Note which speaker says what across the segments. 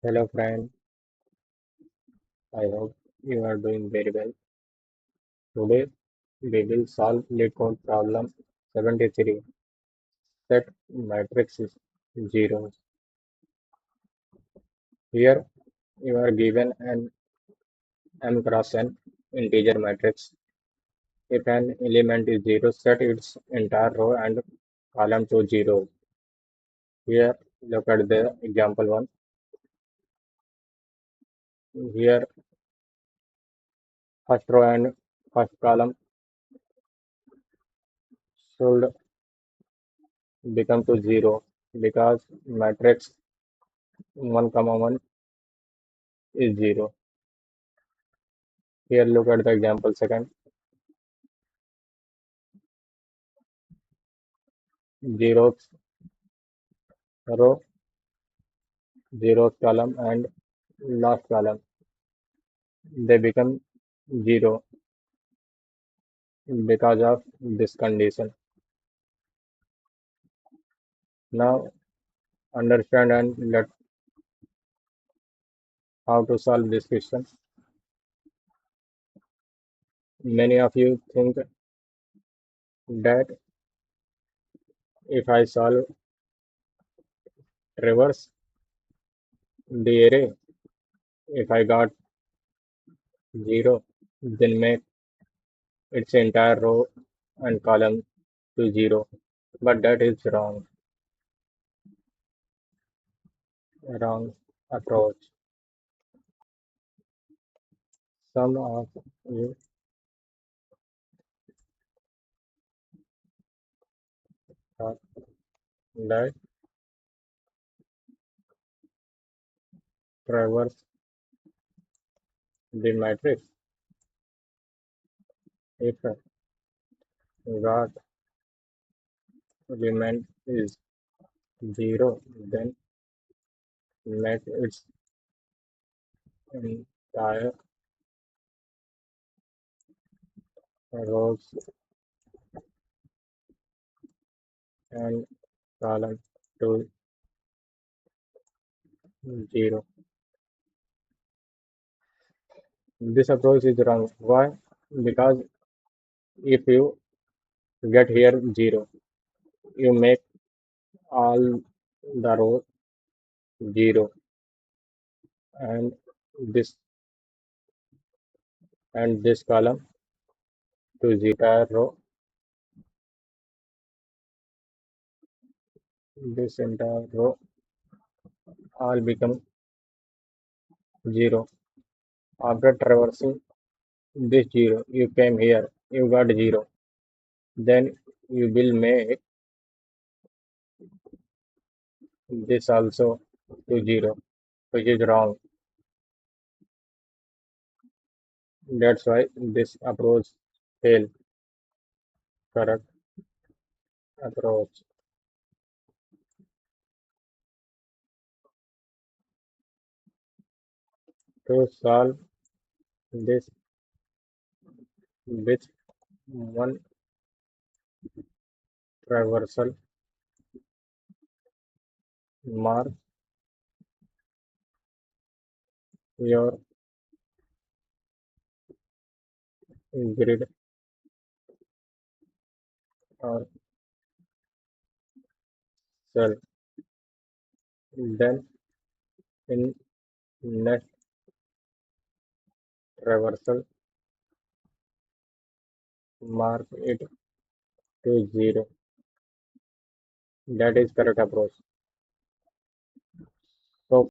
Speaker 1: Hello friend, I hope you are doing very well. Today we will solve LeetCode problem 73. Set matrix is zeros. Here you are given an m cross n integer matrix. If an element is zero, set its entire row and column to zero. Here look at the example one. Here first row and first column should become to zero because matrix 1 comma 1 is zero. Here look at the example second. Zeroth row, zeroth column, and last column. They become zero because of this condition. Now understand and let how to solve this question. Many of you think that if I solve reverse the array, if I got zero, then make its entire row and column to zero. But that is wrong approach. Some of you thought that traverse the matrix. If got element is zero, then make its entire rows and column to zero. This approach is wrong. Why? Because if you get here zero, you make all the rows zero and this this column to zero. Entire row, this entire row all become zero. After traversing this zero, you came here, you got zero. Then you will make this also to zero, which is wrong. That's why this approach fail. Correct approach. To solve this with one traversal, mark your grid or cell. Then in next traversal, mark it to zero. That is correct approach. So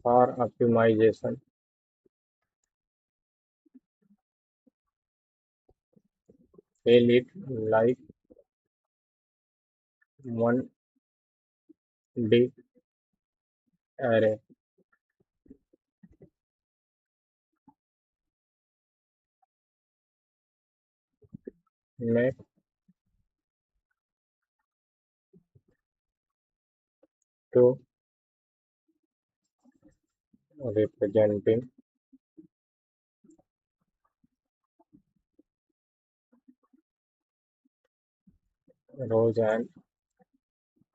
Speaker 1: for optimization, fill it like 1D array. Make two representing rows and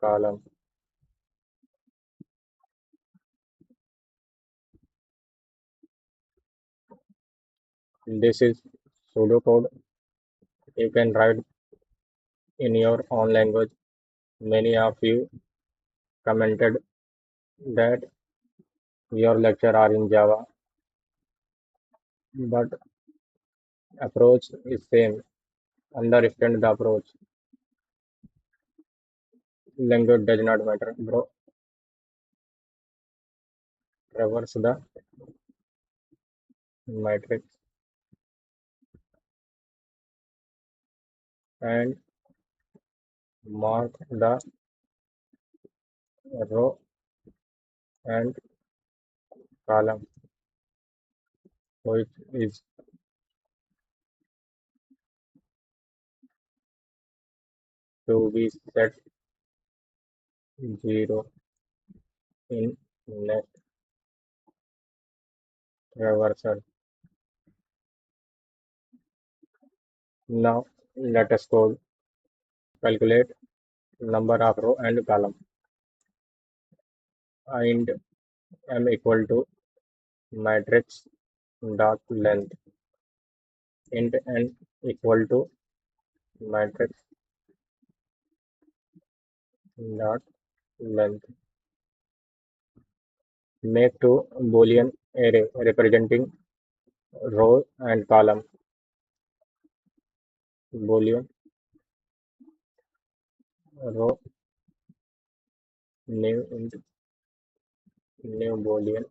Speaker 1: column. This is pseudocode. You can write in your own language. Many of you commented that your lecture are in Java, but approach is same. Understand the approach. Language does not matter, bro. Traverse the matrix and mark the row and column which is to be set 0 in next traversal. Now let us calculate number of row and column. And m equal to matrix dot length. Int n equal to matrix dot length. Make two Boolean array representing row and column. Boolean row new int new Boolean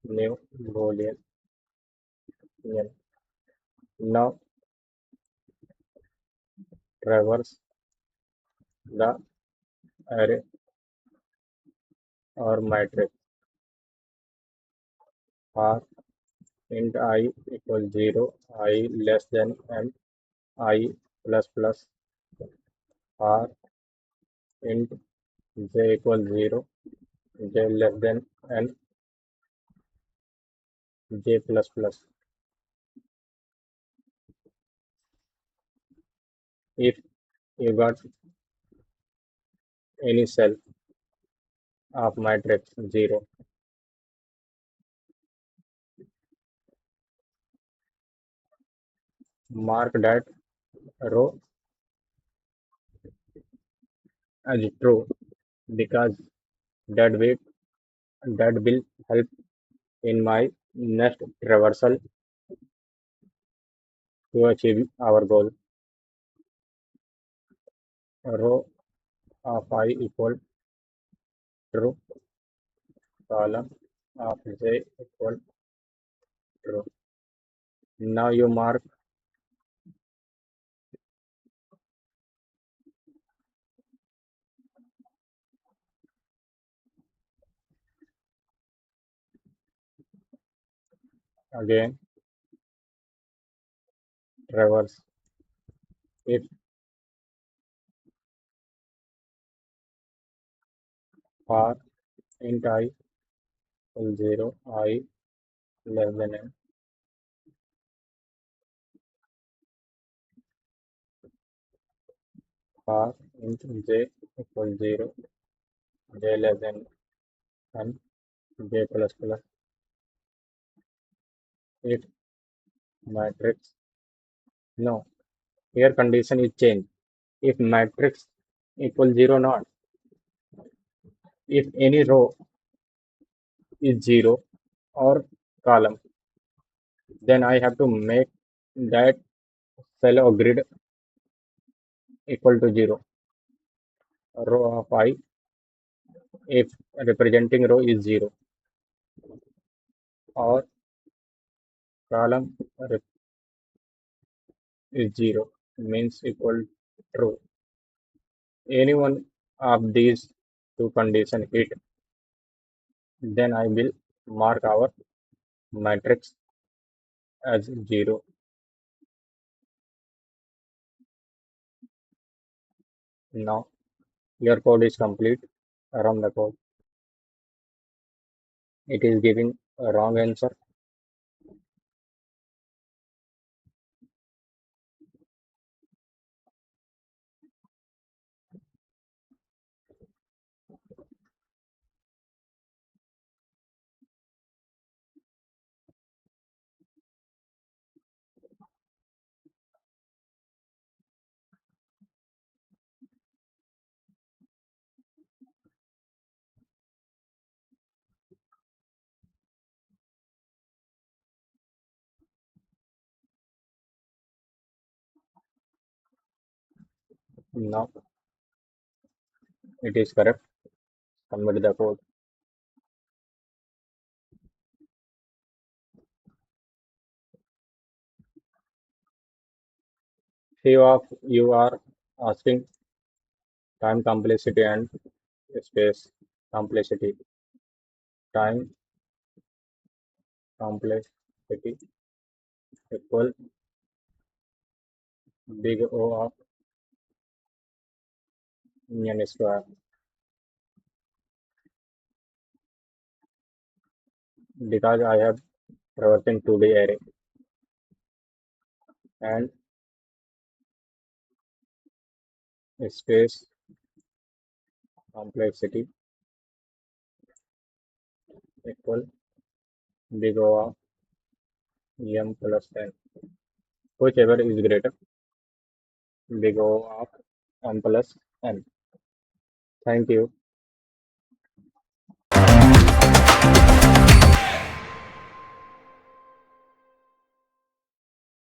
Speaker 1: new Boolean name. Now traverse the array or matrix for int I equals 0, I less than m, I plus plus for int j equals 0, j less than n, j plus plus. If you got any cell of matrix 0, mark that row as true because that will that will help in my next traversal to achieve our goal. Row of I equal true, column of j equal true. Now you mark again traverse. If for int I equals 0, I less than n, for int j equals 0, j less than n, j plus plus. If matrix, no, here condition is changed. If matrix equals 0 not, if any row is 0 or column, then I have to make that cell or grid equal to 0. Row of I if representing row is 0 or column is 0 means equal true. Any one of these two condition hit, then I will mark our matrix as 0. Now your code is complete. Run the code. It is giving a wrong answer. Now it is correct. Submit the code. Few of you are asking time complexity and space complexity. Time complexity equal big O of n square because I have traversing 2D array and space complexity equal big O of m plus n. Whichever is greater, big O of m plus n. Thank you.